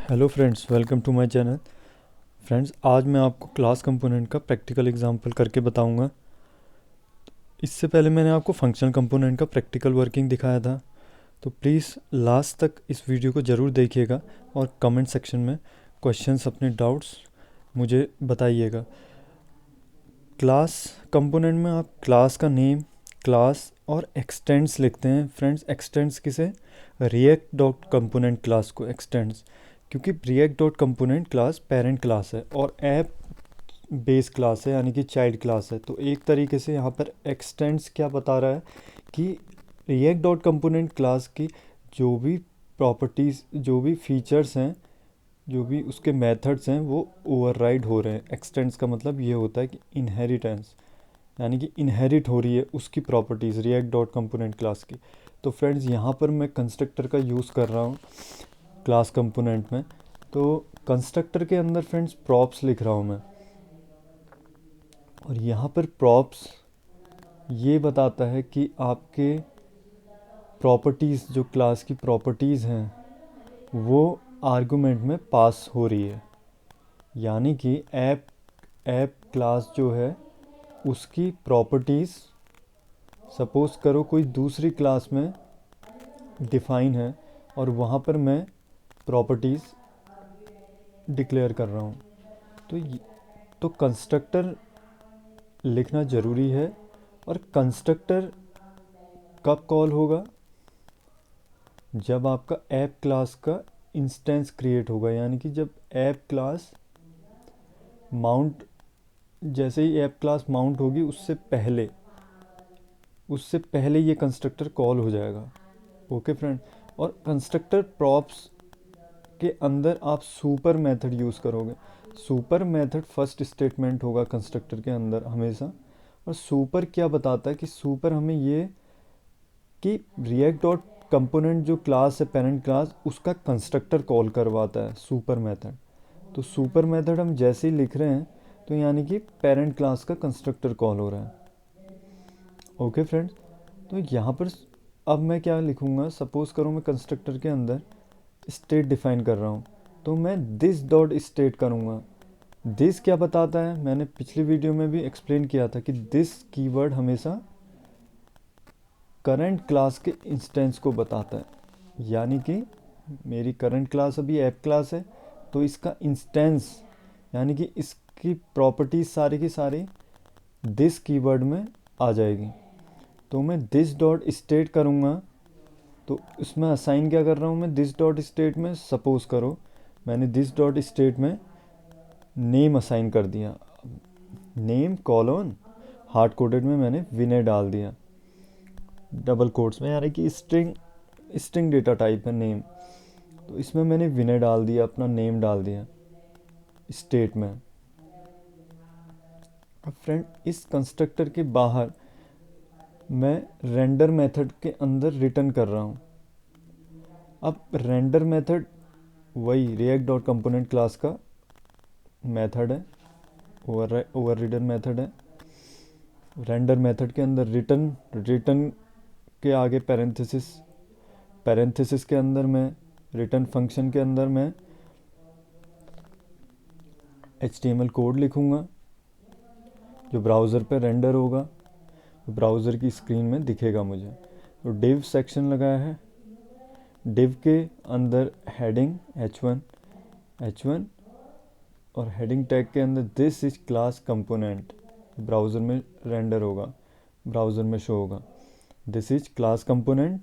Hello friends, welcome to my channel. Friends, आज मैं आपको क्लास कंपोनेंट का प्रैक्टिकल एग्जांपल करके बताऊंगा। इससे पहले मैंने आपको फंक्शनल कंपोनेंट का प्रैक्टिकल वर्किंग दिखाया था, तो प्लीज़ लास्ट तक इस वीडियो को ज़रूर देखिएगा और कमेंट सेक्शन में क्वेश्चंस, अपने डाउट्स मुझे बताइएगा। क्लास कंपोनेंट में आप क्लास का नेम, क्लास और एक्सटेंड्स लिखते हैं। फ्रेंड्स, एक्सटेंड्स किसे? रिएक्ट डॉट कंपोनेंट क्लास को एक्सटेंड्स, क्योंकि react dot component class parent class है और ऐप बेस क्लास है, यानी कि चाइल्ड क्लास है। तो एक तरीके से यहाँ पर एक्सटेंड्स क्या बता रहा है कि रिएक्ट डॉट कंपोनेंट क्लास की जो भी प्रॉपर्टीज़, जो भी फीचर्स हैं, जो भी उसके मेथड्स हैं, वो ओवरराइड हो रहे हैं। एक्सटेंड्स का मतलब ये होता है कि इनहेरिटेंस, यानी कि इनहेरिट हो रही है उसकी properties react dot component class की। तो फ्रेंड्स, यहाँ पर मैं कंस्ट्रक्टर का यूज़ कर रहा हूँ क्लास कंपोनेंट में। तो कंस्ट्रक्टर के अंदर फ्रेंड्स प्रॉप्स लिख रहा हूँ मैं, और यहाँ पर प्रॉप्स ये बताता है कि आपके प्रॉपर्टीज़, जो क्लास की प्रॉपर्टीज़ हैं, वो आर्गुमेंट में पास हो रही है। यानी कि ऐप ऐप क्लास जो है उसकी प्रॉपर्टीज़, सपोज़ करो कोई दूसरी क्लास में डिफ़ाइन है और वहाँ पर मैं प्रॉपर्टीज़ डिक्लेयर कर रहा हूँ। तो कंस्ट्रक्टर लिखना ज़रूरी है। और कंस्ट्रक्टर कब कॉल होगा? जब आपका ऐप क्लास का इंस्टेंस क्रिएट होगा, यानी कि जब ऐप क्लास माउंट, जैसे ही ऐप क्लास माउंट होगी उससे पहले ये कंस्ट्रक्टर कॉल हो जाएगा। Okay friend. और कंस्ट्रक्टर प्रॉप्स के अंदर आप सुपर मेथड यूज़ करोगे। सुपर मेथड फर्स्ट स्टेटमेंट होगा कंस्ट्रक्टर के अंदर हमेशा। और सुपर क्या बताता है कि सुपर हमें ये कि रिएक्ट डॉट कंपोनेंट जो क्लास है पेरेंट क्लास, उसका कंस्ट्रक्टर कॉल करवाता है सुपर मेथड। तो सुपर मेथड हम जैसे ही लिख रहे हैं तो यानी कि पेरेंट क्लास का कंस्ट्रक्टर कॉल हो रहा है। Okay friends. तो यहाँ पर अब मैं क्या लिखूँगा? सपोज़ करो मैं कंस्ट्रक्टर के अंदर स्टेट डिफाइन कर रहा हूँ, तो मैं दिस डॉट स्टेट करूँगा। दिस क्या बताता है? मैंने पिछली वीडियो में भी एक्सप्लेन किया था कि दिस कीवर्ड हमेशा करंट क्लास के इंस्टेंस को बताता है। यानी कि मेरी करंट क्लास अभी ऐप क्लास है, तो इसका इंस्टेंस, यानी कि इसकी प्रॉपर्टीज सारी की सारी दिस कीवर्ड में आ जाएगी। तो मैं दिस डॉट स्टेट करूँगा, तो इसमें असाइन क्या कर रहा हूँ मैं? दिस डॉट स्टेट में सपोज करो मैंने दिस डॉट स्टेट में नेम असाइन कर दिया, नेम कॉलन हार्ड कोडेड में मैंने विनय डाल दिया डबल कोट्स में, यानी कि स्ट्रिंग डेटा टाइप है नेम। तो इसमें मैंने विनय डाल दिया, अपना नेम डाल दिया स्टेट में। अब फ्रेंड, इस कंस्ट्रक्टर के बाहर मैं रेंडर मेथड के अंदर रिटर्न कर रहा हूँ। अब रेंडर मेथड वही रिएक्ट डॉट कंपोनेंट क्लास का मेथड है, ओवर रिडन मेथड है। रेंडर मेथड के अंदर रिटर्न के आगे पैरेंथेसिस के अंदर मैं रिटर्न फंक्शन के अंदर मैं HTML कोड लिखूँगा जो ब्राउज़र पे रेंडर होगा, ब्राउज़र की स्क्रीन में दिखेगा मुझे। तो डिव सेक्शन लगाया है, डिव के अंदर हेडिंग h1 और हेडिंग टैग के अंदर this is class component, browser में रेंडर होगा, ब्राउज़र में शो होगा दिस इज क्लास कंपोनेंट।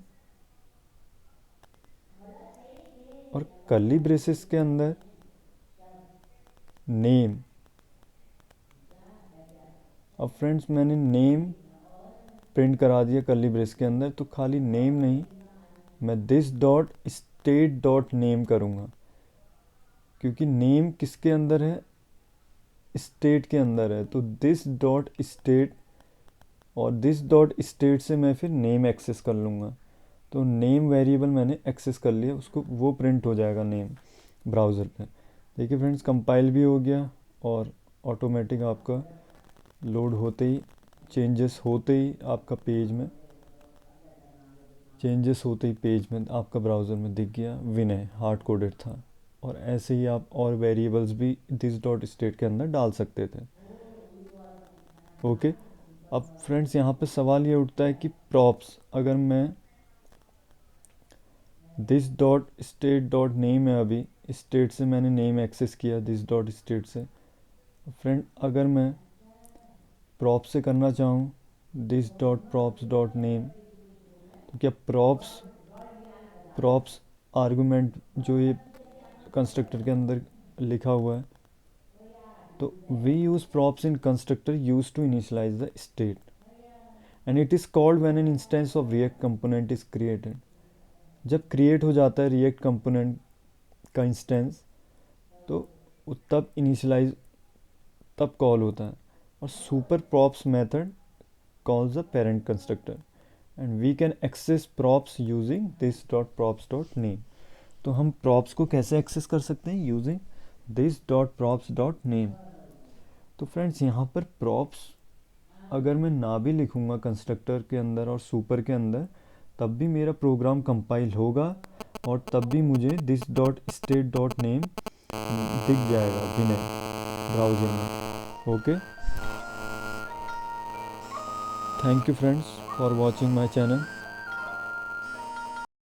और कर्ली ब्रेसेस के अंदर नेम। अब फ्रेंड्स, मैंने नेम प्रिंट करा दिया कर्ली ब्रेस के अंदर, तो खाली नेम नहीं, मैं this dot state dot name करूँगा, क्योंकि नेम किसके अंदर है? स्टेट के अंदर है। तो दिस डॉट स्टेट, और दिस डॉट स्टेट से मैं फिर नेम एक्सेस कर लूँगा। तो नेम वेरिएबल मैंने एक्सेस कर लिया, उसको वो प्रिंट हो जाएगा नेम ब्राउज़र पे। देखिए फ्रेंड्स, कंपाइल भी हो गया और ऑटोमेटिक आपका लोड होते ही, चेंजेस होते ही आपका पेज में आपका ब्राउज़र में दिख गया विनय, हार्ड कोडेड था और ऐसे ही आप और वेरिएबल्स भी दिस डॉट स्टेट के अंदर डाल सकते थे। ओके, अब फ्रेंड्स यहाँ पे सवाल ये उठता है कि प्रॉप्स, अगर मैं this dot state dot name है, अभी स्टेट से मैंने नेम एक्सेस किया दिस डॉट स्टेट से। फ्रेंड अगर मैं प्रॉप से करना चाहूँ this dot props dot name, तो क्या प्रॉप्स प्रॉप्स आर्गुमेंट जो ये कंस्ट्रक्टर के अंदर लिखा हुआ है, तो we use props in constructor use to initialize the state and it is called when an instance of React component is created. जब क्रिएट हो जाता है रिएक्ट कंपोनेंट का इंस्टेंस, तो तब इनिशियलाइज तब कॉल होता है। और super props method calls the parent constructor and we can access props using this dot props dot name. तो हम प्रॉप्स को कैसे एक्सेस कर सकते हैं? Using this dot props dot name. तो फ्रेंड्स यहाँ पर प्रॉप्स अगर मैं ना भी लिखूँगा कंस्ट्रक्टर के अंदर और सुपर के अंदर, तब भी मेरा प्रोग्राम कंपाइल होगा और तब भी मुझे this dot state dot name दिख जाएगा विनय ब्राउज़र में। Okay, thank you friends for watching my channel.